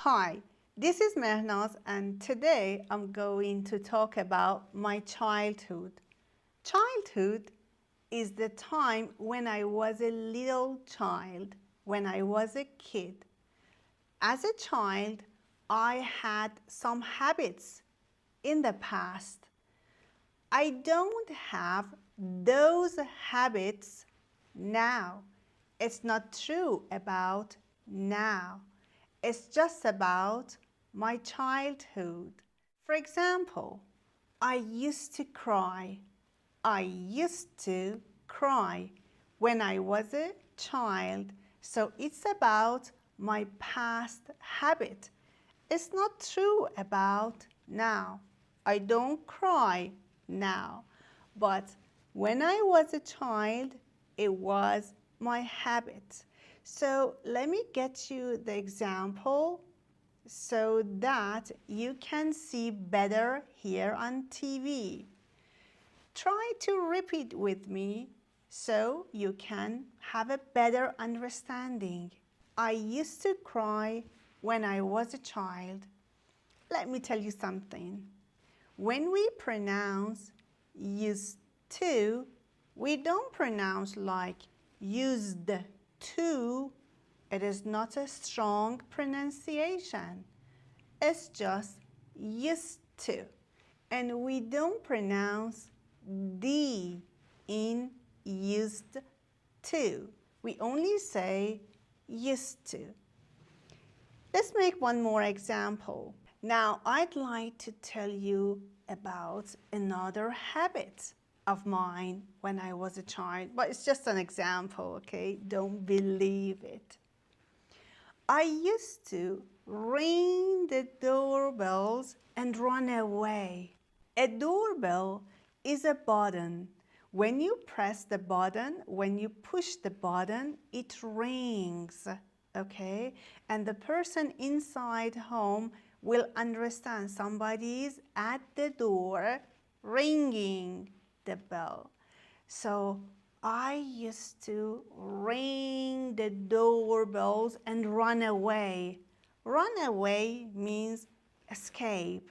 Hi, this is Mehnaz and today I'm going to talk about my childhood. Childhood is the time when I was a little child, when I was a kid. As a child, I had some habits in the past. I don't have those habits now. It's not true about now. It's just about my childhood. For example, I used to cry. I used to cry when I was a child. So it's about my past habit. It's not true about now. I don't cry now. But when I was a child, it was my habit. So let me get you the example so that you can see better here on TV. Try to repeat with me so you can have a better understanding. I used to cry when I was a child. Let me tell you something. When we pronounce used to, we don't pronounce like used to. It is not a strong pronunciation. It's just used to. And we don't pronounce D in used to. We only say used to. Let's make one more example. Now, I'd like to tell you about another habit of mine when I was a child, but it's just an example, okay? Don't believe it. I used to ring the doorbells and run away. A doorbell is a button. When you press the button, when you push the button, it rings, okay? And the person inside home will understand somebody is at the door ringing the bell. So I used to ring the doorbells and run away. Run away means escape.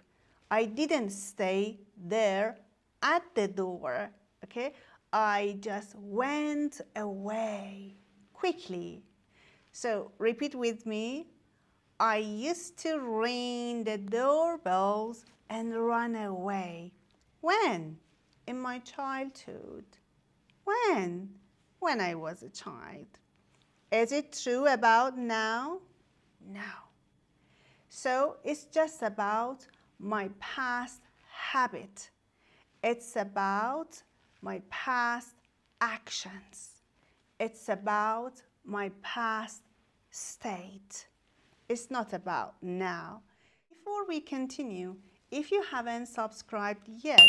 I didn't stay there at the door, okay? I just went away quickly. So repeat with me. I used to ring the doorbells and run away. When? In my childhood. When? When I was a child. Is it true about now? No. So it's just about my past habit. It's about my past actions. It's about my past state. It's not about now. Before we continue, if you haven't subscribed yet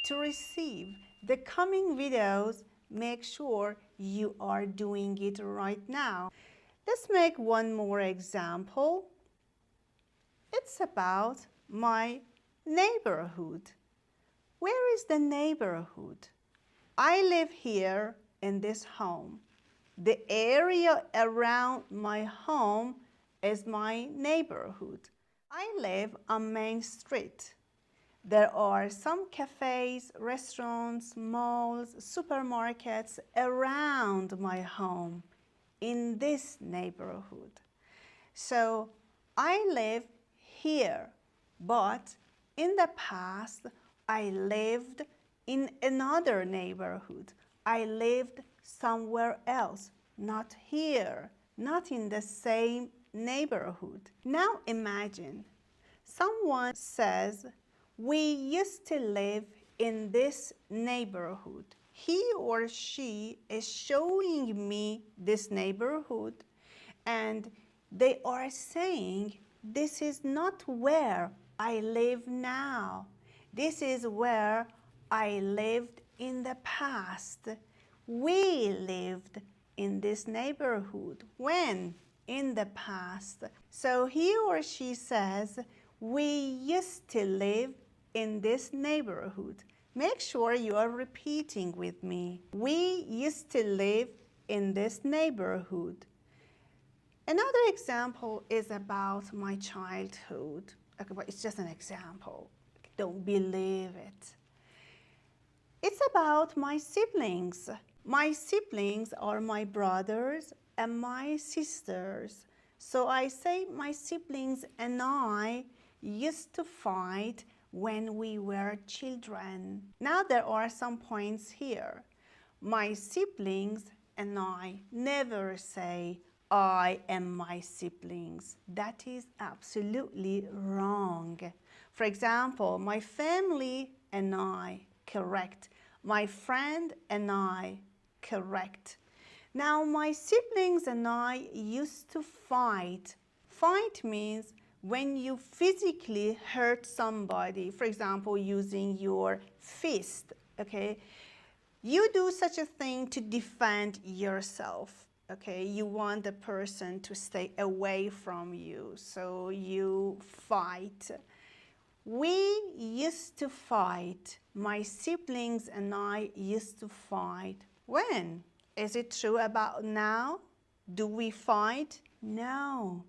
to receive the coming videos, make sure you are doing it right now. Let's make one more example. It's about my neighborhood. Where is the neighborhood? I live here in this home. The area around my home is my neighborhood. I live on Main Street. There are some cafes, restaurants, malls, supermarkets around my home in this neighborhood. So I live here, but in the past I lived in another neighborhood. I lived somewhere else, not here, not in the same neighborhood. Now imagine someone says, we used to live in this neighborhood. He or she is showing me this neighborhood and they are saying, this is not where I live now. This is where I lived in the past. We lived in this neighborhood. When? In the past. So he or she says, we used to live in this neighborhood. Make sure you are repeating with me. We used to live in this neighborhood. Another example is about my childhood. Okay, but it's just an example. Don't believe it. It's about my siblings. My siblings are my brothers and my sisters. So I say my siblings and I used to fight when we were children. Now there are some points here. My siblings and I never say I and my siblings. That is absolutely wrong. For example, my family and I, correct. My friend and I, correct. Now, my siblings and I used to fight. Fight means when you physically hurt somebody, for example, using your fist, okay? You do such a thing to defend yourself, okay? You want the person to stay away from you, so you fight. We used to fight. My siblings and I used to fight. When? Is it true about now? Do we fight? No.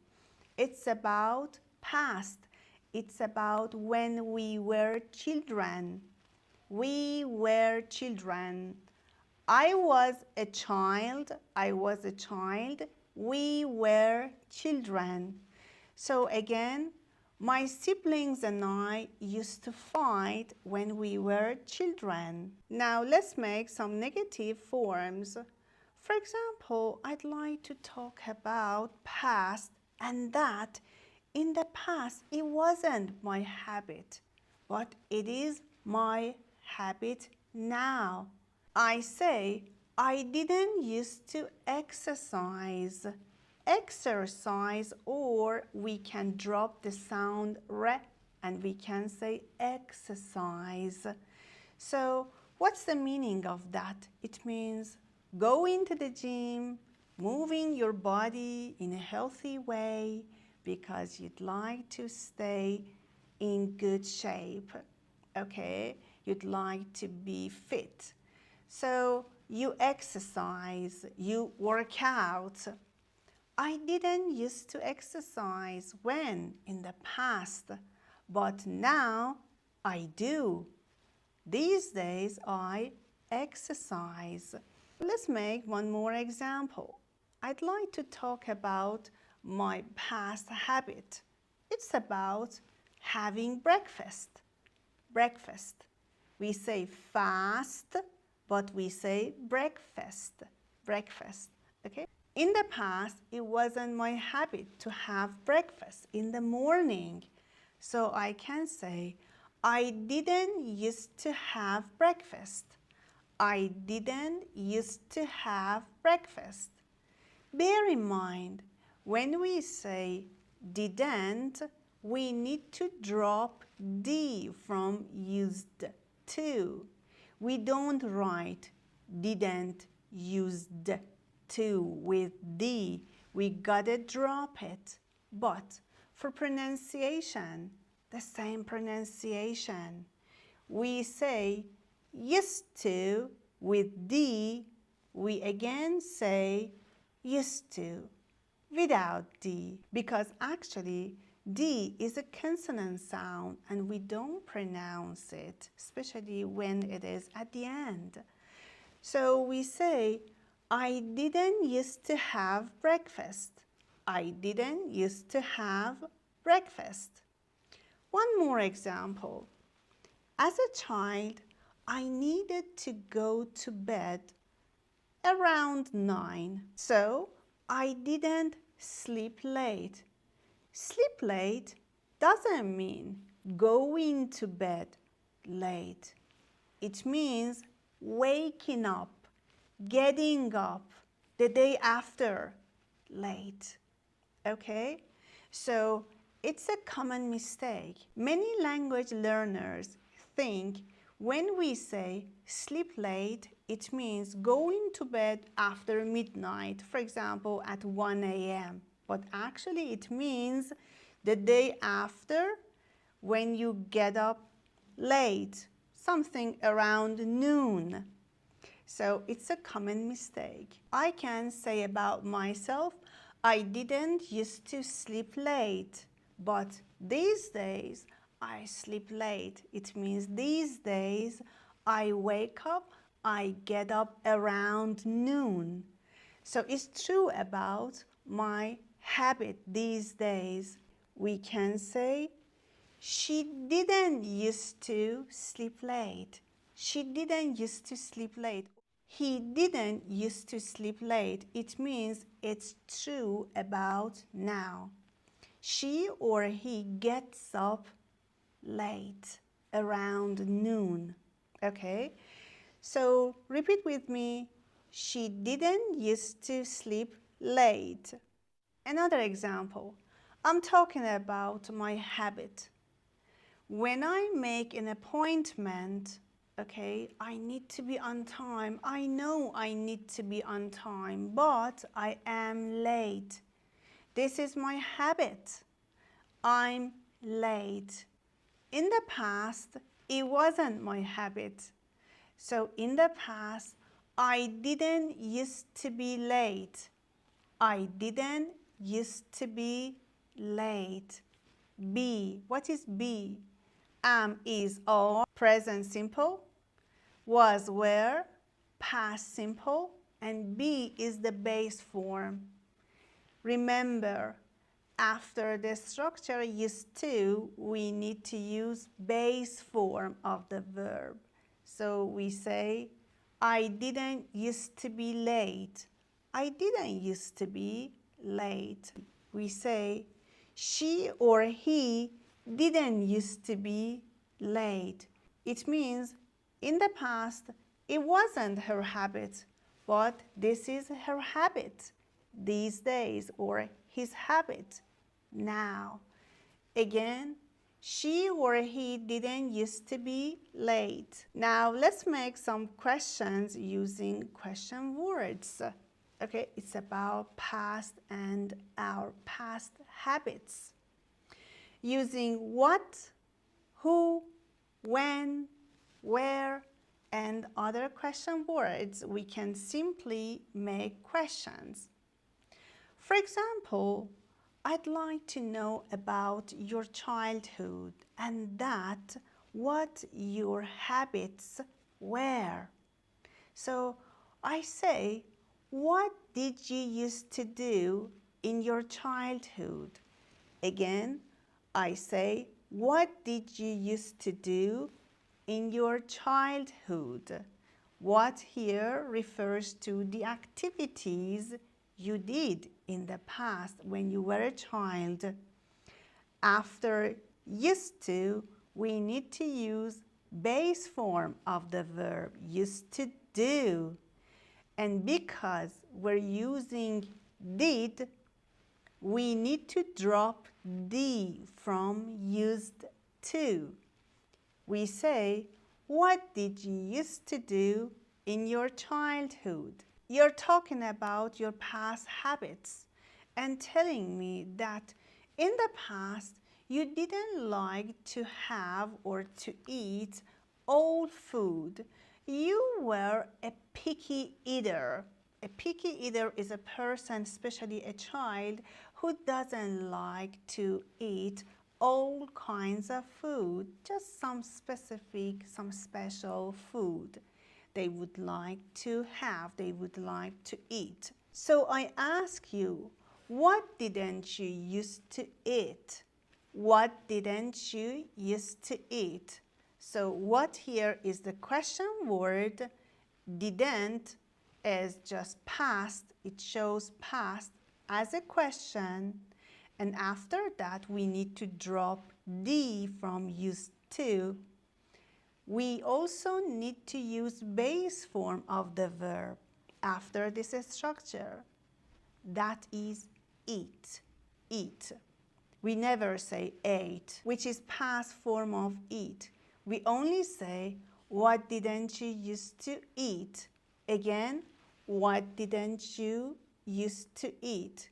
It's about past. It's about when we were children. We were children. I was a child. I was a child. We were children. So again, my siblings and I used to fight when we were children. Now let's make some negative forms. For example, I'd like to talk about past, and that in the past it wasn't my habit, but it is my habit now. I say I didn't used to exercise. Exercise, or we can drop the sound re and we can say exercise. So what's the meaning of that? It means go into the gym, moving your body in a healthy way because you'd like to stay in good shape, okay? You'd like to be fit. So you exercise, you work out. I didn't used to exercise when? In the past, but now I do. These days I exercise. Let's make one more example. I'd like to talk about my past habit. It's about having breakfast. Breakfast. We say fast, but we say breakfast. Breakfast, okay? In the past, it wasn't my habit to have breakfast in the morning. So I can say, I didn't used to have breakfast. I didn't used to have breakfast. Bear in mind, when we say didn't, we need to drop D from used to. We don't write didn't used to with D. We gotta drop it. But for pronunciation, the same pronunciation. We say used to with D. We again say used to without D, because actually D is a consonant sound and we don't pronounce it, especially when it is at the end. So we say, I didn't used to have breakfast. I didn't used to have breakfast. One more example. As a child, I needed to go to bed around 9. So I didn't sleep late. Sleep late doesn't mean going to bed late. It means waking up, getting up the day after late. Okay? So it's a common mistake. Many language learners think when we say sleep late, it means going to bed after midnight, for example, at 1 a.m. But actually it means the day after, when you get up late, something around noon. So it's a common mistake. I can say about myself, I didn't used to sleep late, but these days I sleep late. It means these days I wake up, I get up around noon. So it's true about my habit these days. We can say, she didn't used to sleep late. She didn't used to sleep late. He didn't used to sleep late. It means it's true about now. She or he gets up late, around noon. Okay? So repeat with me. She didn't used to sleep late. Another example. I'm talking about my habit. When I make an appointment, okay, I need to be on time. I know I need to be on time, but I am late. This is my habit. I'm late. In the past, it wasn't my habit. So in the past, I didn't used to be late. I didn't used to be late. Be. What is be? Am, is, are, present simple. Was, were, past simple. And be is the base form. Remember, after the structure used to, we need to use base form of the verb. So we say, I didn't used to be late. I didn't used to be late. We say, she or he didn't used to be late. It means in the past, it wasn't her habit, but this is her habit these days, or his habit now. Again, she or he didn't used to be late. Now let's make some questions using question words. Okay, it's about past and our past habits. Using what, who, when, where, and other question words, we can simply make questions. For example, I'd like to know about your childhood and that what your habits were. So I say, what did you used to do in your childhood? Again, I say, what did you used to do in your childhood? What here refers to the activities you did in the past when you were a child. After used to, we need to use base form of the verb, used to do. And because we're using did, we need to drop D from used to. We say, what did you used to do in your childhood? You're talking about your past habits and telling me that in the past you didn't like to have or to eat old food. You were a picky eater. A picky eater is a person, especially a child, who doesn't like to eat all kinds of food, just some specific, some special food they would like to have, they would like to eat. So I ask you, what didn't you used to eat? What didn't you used to eat? So what here is the question word. Didn't is just past. It shows past as a question. And after that, we need to drop D from used to. We also need to use base form of the verb after this structure. That is eat, eat. We never say ate, which is past form of eat. We only say, what didn't you used to eat? Again, what didn't you used to eat?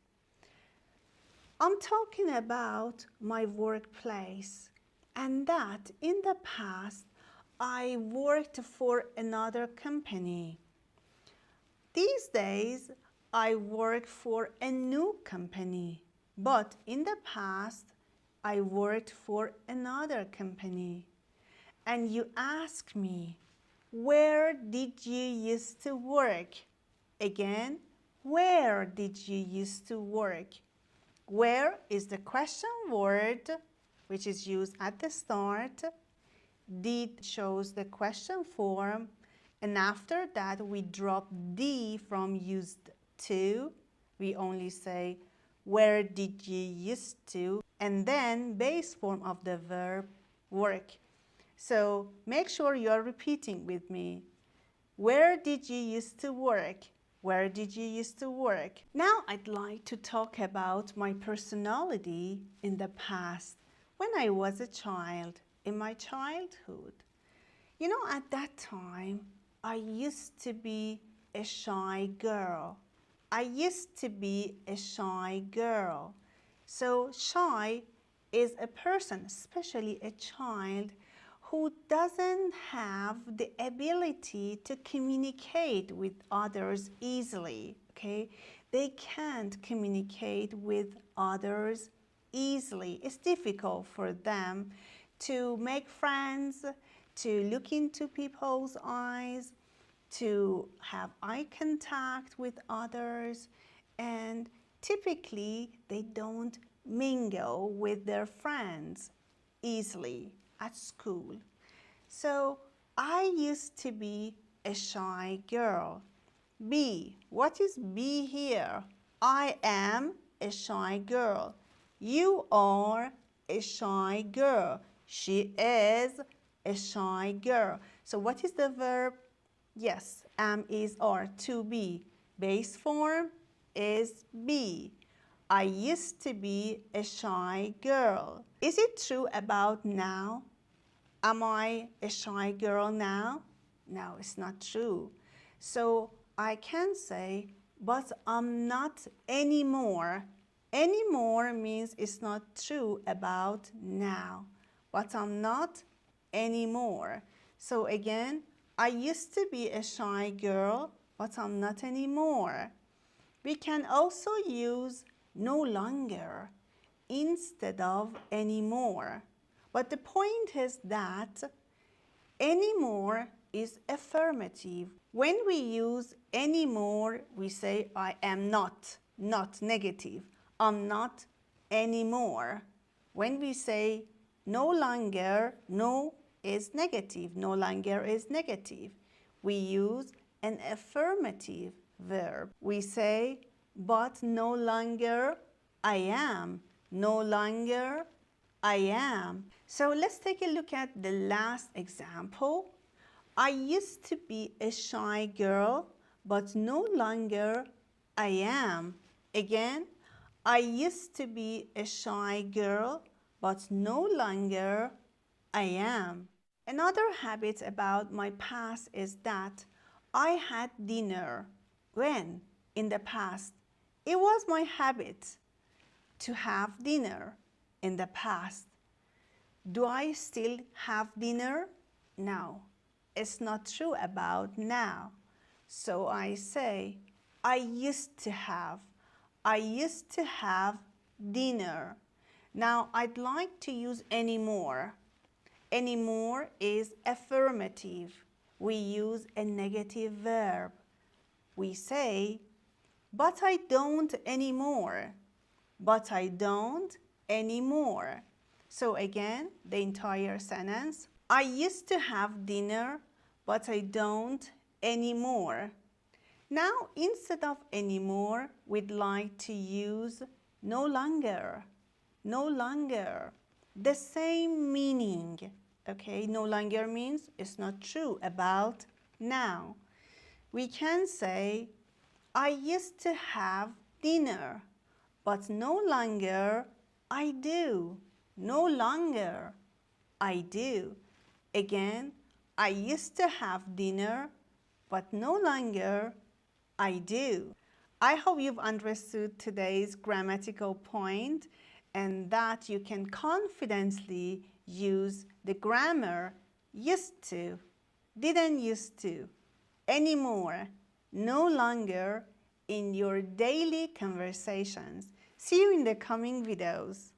I'm talking about my workplace, and that in the past, I worked for another company. These days, I work for a new company, but in the past, I worked for another company. And you ask me, where did you used to work? Again, where did you used to work? Where is the question word, which is used at the start. Did shows the question form, and after that we drop D from used to. We only say, where did you used to? And then base form of the verb, work. So make sure you're repeating with me. Where did you used to work? Where did you used to work? Now I'd like to talk about my personality in the past, when I was a child, in my childhood. You know, at that time, I used to be a shy girl. I used to be a shy girl. So shy is a person, especially a child, who doesn't have the ability to communicate with others easily, okay? They can't communicate with others easily. It's difficult for them to make friends, to look into people's eyes, to have eye contact with others, and typically they don't mingle with their friends easily at school. So I used to be a shy girl. B, what is B here? I am a shy girl. You are a shy girl. She is a shy girl. So what is the verb? Yes, am, is, are, to be. Base form is be. I used to be a shy girl. Is it true about now? Am I a shy girl now? No, it's not true. So I can say, but I'm not anymore. Anymore means it's not true about now. But I'm not anymore. So again, I used to be a shy girl, but I'm not anymore. We can also use no longer instead of anymore. But the point is that anymore is affirmative. When we use anymore, we say I am not negative. I'm not anymore. When we say no longer, no is negative. No longer is negative. We use an affirmative verb. We say, but no longer I am. No longer I am. So let's take a look at the last example. I used to be a shy girl, but no longer I am. Again, I used to be a shy girl, but no longer I am. Another habit about my past is that I had dinner. When? In the past. It was my habit to have dinner in the past. Do I still have dinner? No, it's not true about now. So I say, I used to have. I used to have dinner. Now I'd like to use anymore. Anymore is affirmative. We use a negative verb. We say, but I don't anymore. But I don't anymore. So again, the entire sentence. I used to have dinner, but I don't anymore. Now, instead of anymore, we'd like to use no longer. No longer. The same meaning. Okay, no longer means it's not true about now. We can say, I used to have dinner, but no longer I do. No longer I do. Again, I used to have dinner, but no longer I do. I hope you've understood today's grammatical point and that you can confidently use the grammar used to, didn't used to, anymore, no longer in your daily conversations. See you in the coming videos.